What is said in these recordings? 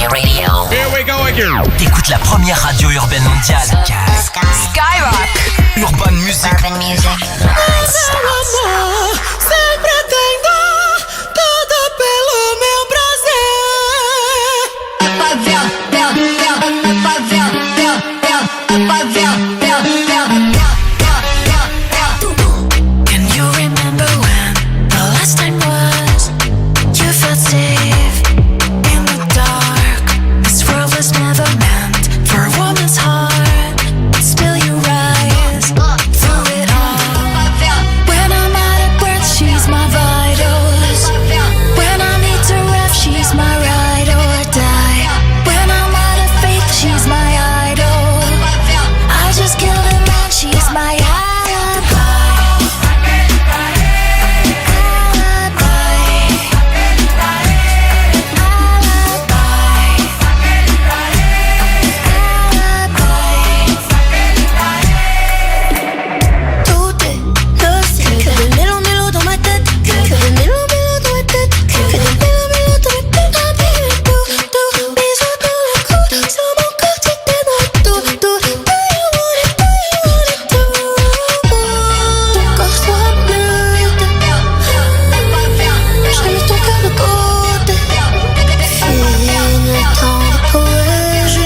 Radio. Here we go again. T'écoutes la première radio urbaine mondiale. Skyrock. Urban Music. Urban Music. Sempre tendo tudo pelo meu Can you remember when the last time was you felt safe in the dark? This world was never meant for a woman's heart, but still you rise through it all. When I'm out of breath, she's my vitals. When I need to rest, she's my ride or die. When I'm out of faith, she's my idol. I just killed a man, she's my alibi. Tout est nocif. Que des mélos dans ma tête. Que des mélos dans ma tête. Que des mélos dans ma tête. Tout, bisous dans le cou. Sur mon corps, tu t'es dans tout. Do you want it, Ton corps soit bleu. Je mets ton cœur de côté. Fini le temps de poésie.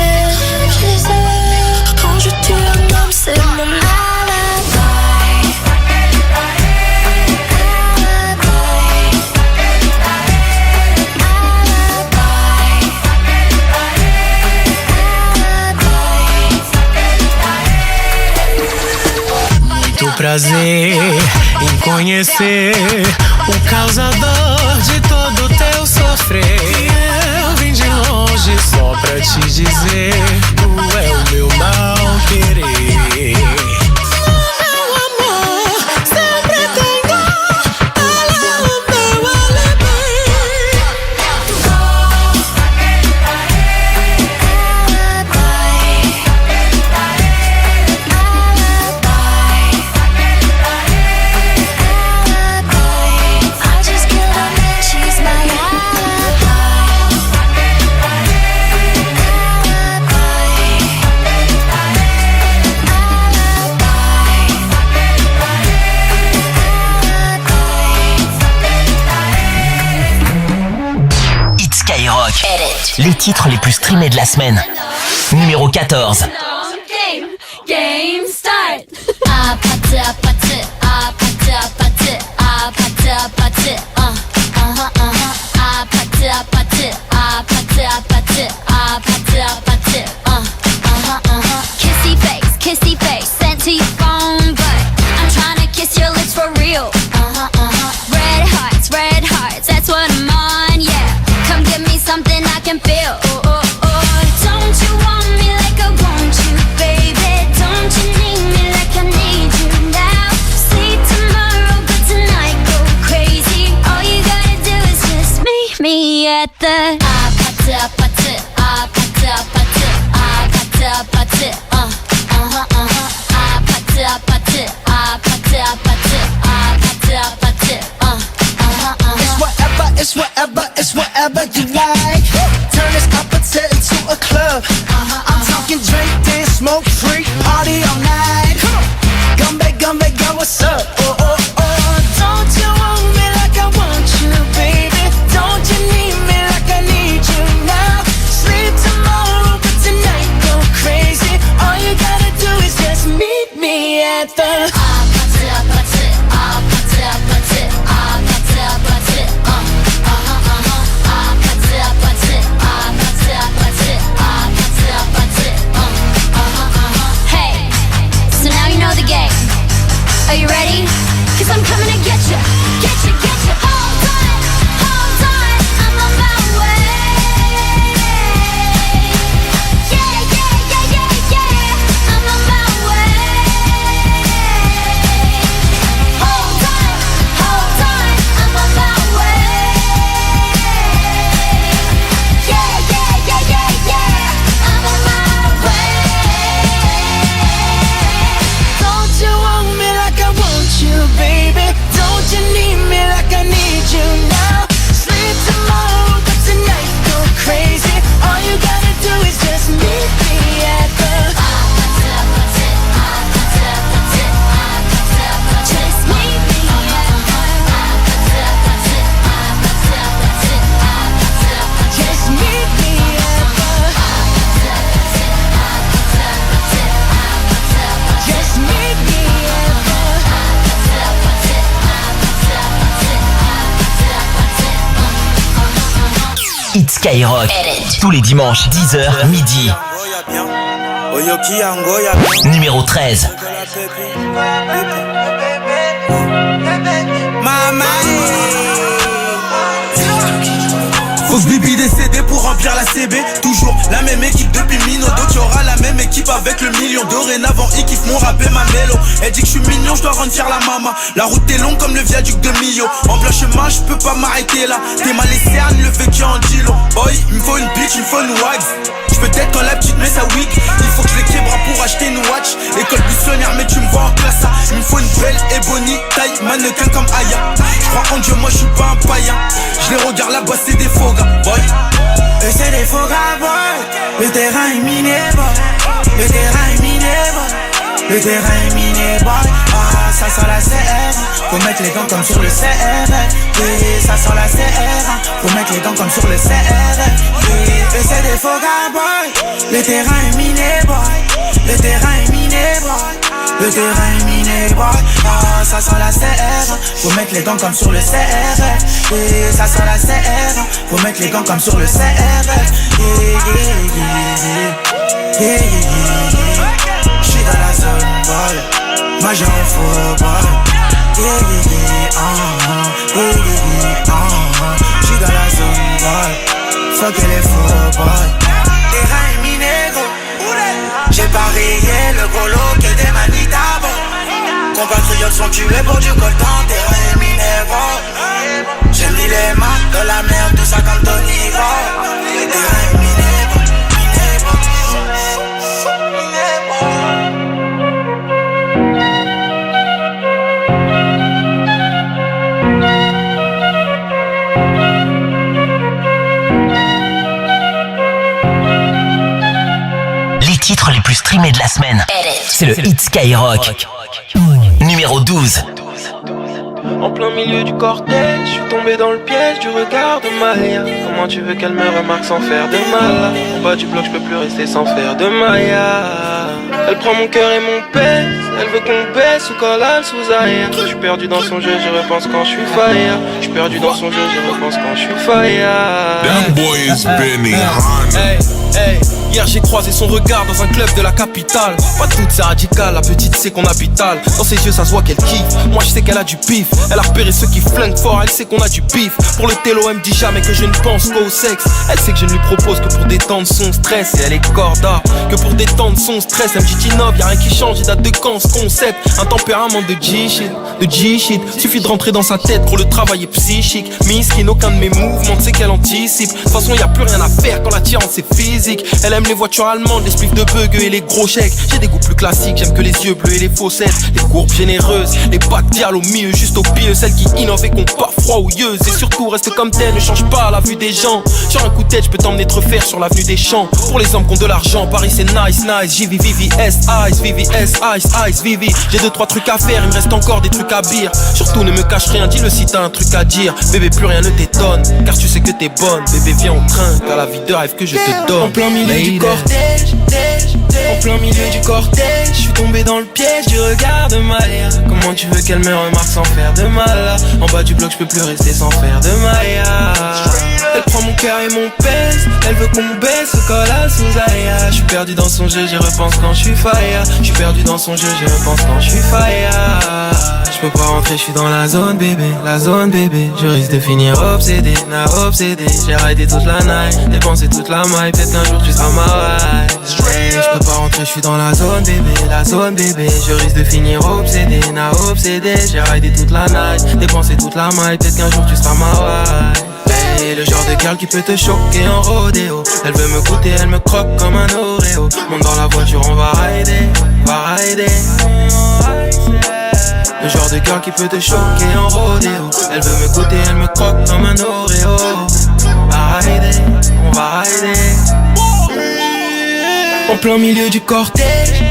Je les ai. Quand je tue un homme, c'est mon alibi. Muito prazer em conhecer o causador de todo teu sofrer. Eu vim de longe só pra te dizer, tu é o meu mal querer. Meu amor, sempre tenho ela o meu alibi. I just killed a man, she's my Hit Skyrock. Les titres les plus streamés de la semaine. Numéro 14. Game start. Kissy face, sent to your phone, but I'm trying to kiss your lips for real. Red hearts, that's what I'm on, yeah. Come give me something I can feel. Don't you want me like I want you, baby? Don't you need me like I need you now? Sleep tomorrow, but tonight go crazy. All you gotta do is just meet me at the It's whatever you like. Turn this opposite into a club. I'm talking drink, dance, smoke, freak, party all night. Gumbe, girl, what's up? Don't you want me like I want you, baby? Don't you need me like I need you now? Sleep tomorrow, but tonight go crazy. All you gotta do is just meet me at the Hey, so now you know the game. Are you ready? hit Skyrock. Tous les dimanches, 10h, midi. Numéro 13. Fausse Bibi décédé pour remplir la CB. Toujours la même équipe depuis Minodo. Tu auras la même équipe avec le million. Dorénavant, ils kiffent mon rap et ma mélo. Elle dit que je suis mignon, je dois rendre fier la maman. La route est longue comme le viaduc de Millau. En plein chemin, je peux pas m'arrêter là. T'es mal et cernes, le vécu en dilo. Boy, il me faut une bitch, il me faut une wags. Je peux être quand la petite met sa wig. Il faut que je les québra pour acheter une watch. École buissonnière, mais tu me vois en classe A. Il me faut une belle Ebony, taille mannequin comme Aya. Je crois en Dieu, moi je suis pas un païen. Je les regarde là-bas, c'est des faux gars, boy. Et c'est des faux gars, boy. Le terrain est miné, boy. Le terrain est miné, boy. Le terrain est miné, boy. Ah, ça sent la CR. Faut mettre les gants comme sur le CR. Et ça sent la CR. Faut mettre les gants comme sur le CR. Et c'est des faux gars, boy. Le terrain est miné, boy. Le terrain est miné, boy. Le terrain est miné, boy. Ah, ça sent la CR. Faut mettre les gants comme sur le CR. Et ça sent la CR. Faut mettre les gants comme sur le CR. J'suis dans la zone, boy. Major faux, boy. J'suis dans la zone, boy. Fuck les faux, boy. Terrain est miné, gros. J'ai parié le gros lot que des manitas, bon. Compatriotes sont tués pour du coltan. Terrain est miné, gros. J'ai mis les mains dans la merde, tout ça comme Tony, gros. Le terrain est miné, gros. Titres les plus streamés de la semaine. C'est le hit Skyrock. Numéro 12. En plein milieu du cortège, je suis tombé dans le piège du regard de Maya. Comment tu veux qu'elle me remarque sans faire de mal? En bas du bloc, je peux plus rester sans faire de Maya. Elle prend mon cœur et mon pèse. Elle veut qu'on baisse sous collal, sous arrière. Je suis perdu dans son jeu, j'y repense quand je suis fire. Je suis perdu dans son jeu, j'y repense quand je suis fire. That boy is Benny Hey, hey. Hier j'ai croisé son regard dans un club de la capitale. Pas toutes c'est radical, la petite sait qu'on habitale. Dans ses yeux ça se voit qu'elle kiffe, moi je sais qu'elle a du pif. Elle a repéré ceux qui flinguent fort, elle sait qu'on a du pif. Pour le télo elle me dit jamais que je ne pense qu'au sexe. Elle sait que je ne lui propose que pour détendre son stress. Et elle est corda, que pour détendre son stress. Elle me dit Tinov, y'a rien qui change, il date de quand ce concept. Un tempérament de G-shit, suffit de rentrer dans sa tête pour le travail est psychique. Miskin, aucun de mes mouvements, tu sais qu'elle anticipe. De toute façon y'a plus rien à faire quand l'attirance est physique. Elle aime les voitures allemandes, les spliffs de bug et les gros chèques. J'ai des goûts plus classiques, j'aime que les yeux bleus et les faussettes. Les courbes généreuses, les pattes dial au milieu, juste au pied. Celles qui innovent et qu'on pas froidouilleuses. Et surtout reste comme tel, ne change pas à la vue des gens. Sur un coup de tête, je peux t'emmener te refaire sur l'avenue des champs. Pour les hommes qui ont de l'argent, Paris c'est nice, JVVVS, Ice, VVS, Ice, Vivi. J'ai 2-3 trucs à faire, il me reste encore des trucs à dire. Surtout ne me cache rien, dis-le si t'as un truc à dire. Bébé plus rien ne t'étonne, car tu sais que t'es bonne. Bébé viens au train, car la vie de rêve que je te donne. En plein milieu du cortège, en plein milieu du cortège, je suis tombé dans le piège du regard de Maya. Comment tu veux qu'elle me remarque sans faire de mal? En bas du bloc je peux plus rester sans faire de Maya. Elle prend mon cœur et mon pèse. Elle veut qu'on baisse au collal sous Aya. Je suis perdu dans son jeu, j'y repense quand je suis fire. Je suis perdu dans son jeu, j'y repense quand je suis fire. Je peux pas rentrer, je suis dans la zone bébé, la zone bébé. Je risque de finir obsédé, obsédé. J'ai raidé toute la night, dépensé toute la maille. Peut-être qu'un jour tu seras ma wife. Je peux pas rentrer, je suis dans la zone bébé, la zone bébé. Je risque de finir obsédé, obsédé. J'ai raidé toute la night, dépensé toute la maille. Peut-être qu'un jour tu seras ma wife. Et le genre de girl qui peut te choquer en rodéo. Elle veut me goûter, elle me croque comme un Oreo. Monte dans la voiture, on va rider, va rider. Le genre de girl qui peut te choquer en rodéo. Elle veut me goûter, elle me croque comme un Oreo. Va rider, on va rider. En plein milieu du cortège,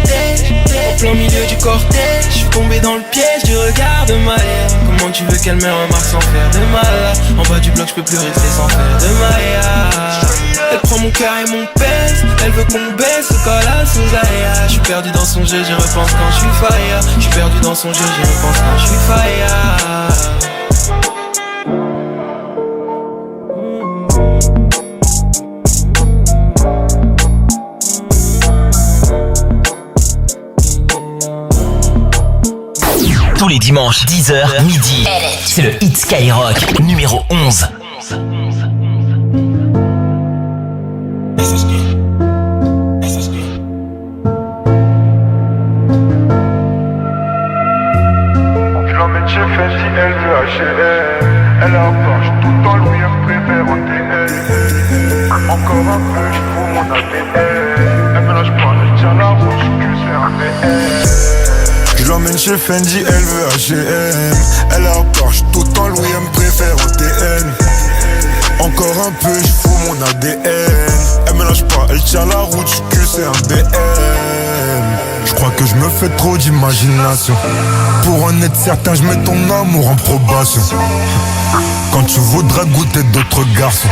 en plein milieu du cortège, je suis tombé dans le piège du regard de Maya. Comment tu veux qu'elle me remarque sans faire de mal? En bas du bloc je peux plus rester sans faire de Maya. Elle prend mon cœur et mon pèse. Elle veut qu'on baisse au collal sous Aya. Je suis perdu dans son jeu, j'y repense quand je suis fire. Je suis perdu dans son jeu, j'y repense quand je suis fire. Tous les dimanches, 10h, midi. C'est le Hit Skyrock, numéro 11. Je l'emmène chez Fendi, elle veut H&M. Elle a un Porsche tout en Louis, elle préfère en TL. Encore un peu, je fous mon ADN. Elle mélange pas, elle tient la route, je c'est un BL. Je l'emmène chez Fendi, elle veut H&M. Elle a un Porsche tout en Louis, elle me préfère en TN. Encore un peu, je fous mon ADN. Elle mélange pas, elle tient la route, je c'est un BM. Je crois que je me fais trop d'imagination. Pour en être certain, je mets ton amour en probation. Quand tu voudras goûter d'autres garçons,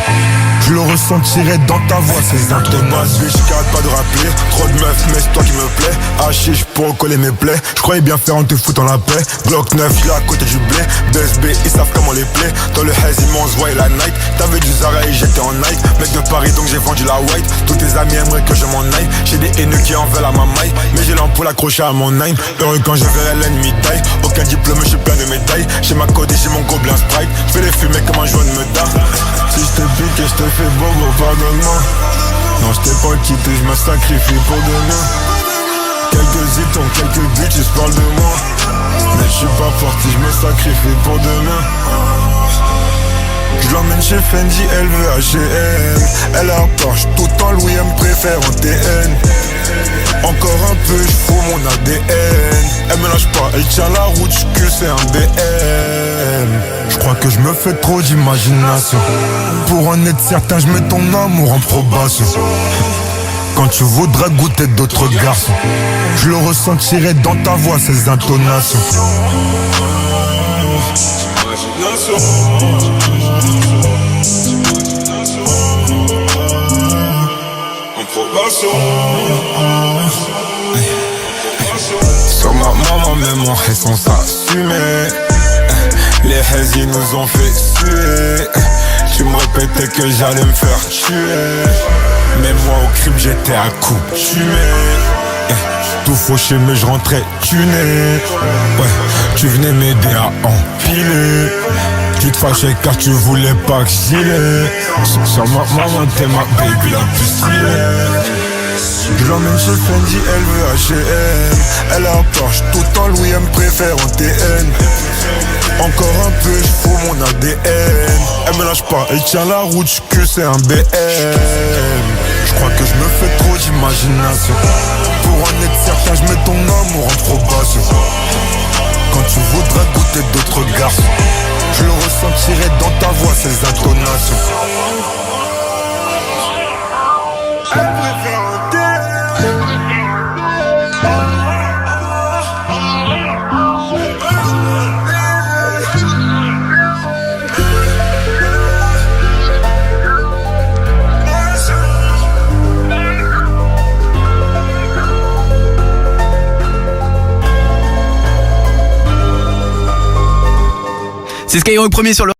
je le ressentirai dans ta voix, ces intonations. Bitch, j'arrête pas de rappeler. Trop de meufs, mais c'est toi qui me plaît. Hachiche pour recoller mes plaies. Je croyais bien faire en te foutant la paix. Bloc 9, j'suis à côté du blé. BSB, ils savent comment les plaies. Dans le haze, ils m'ont voit la night. T'avais du Zara et j'étais en Nike. Mec de Paris, donc j'ai vendu la white. Tous tes amis aimeraient que je m'en aille. J'ai des haineux qui en veulent à ma maille. Mais j'ai l'ampoule accrochée à mon name. Heureux quand je verrai l'ennemi taille. Aucun diplôme, j'suis plein de médailles. J'ai ma code et j'ai mon gobelin Sprite. J'fais les fumer comme un jaune me dard. Si je te pique et je te fais bobo, pardonne-moi. Non, je t'ai pas quitté, je me sacrifie pour demain. Quelques zitons, quelques bitches parlent de moi. Mais je suis pas parti, je me sacrifie pour demain. Je l'emmène chez Fendi, elle veut H&M. Elle a un Porsche tout en Louis, elle me préfère en TN. Encore un peu, je fous mon ADN. Elle mélange pas, elle tient la route, je c'est un BM. Je crois que je me fais trop d'imagination. Pour en être certain, je mets ton amour en probation. Quand tu voudras goûter d'autres garçons, je le ressentirai dans ta voix, ces intonations. Sur ma maman, même en haine sans s'assumer. Les haines ils nous ont fait suer. Tu me répétais que j'allais me faire tuer. Mais moi au crime j'étais accoutumé. Tout fauché mais je rentrais tuné. Ouais, tu venais m'aider à empiler. Tu te fâchais car tu voulais pas que j'y aille. Sur ma maman t'es ma baby la plus stylée. Je l'emmène chez Fendi, elle veut H&M. Elle a un Porsche tout en Louis, elle me préfère en TN. Encore un peu, je fous mon ADN. Elle mélange pas, elle tient la route, je c'est un BM. Je crois que je me fais trop d'imagination. Pour en être certain, je mets ton amour en probation. Quand tu voudras goûter d'autres garçons, je le ressentirai dans ta voix, ces intonations. Elle préfère un thé. C'est Skyrock premier sur le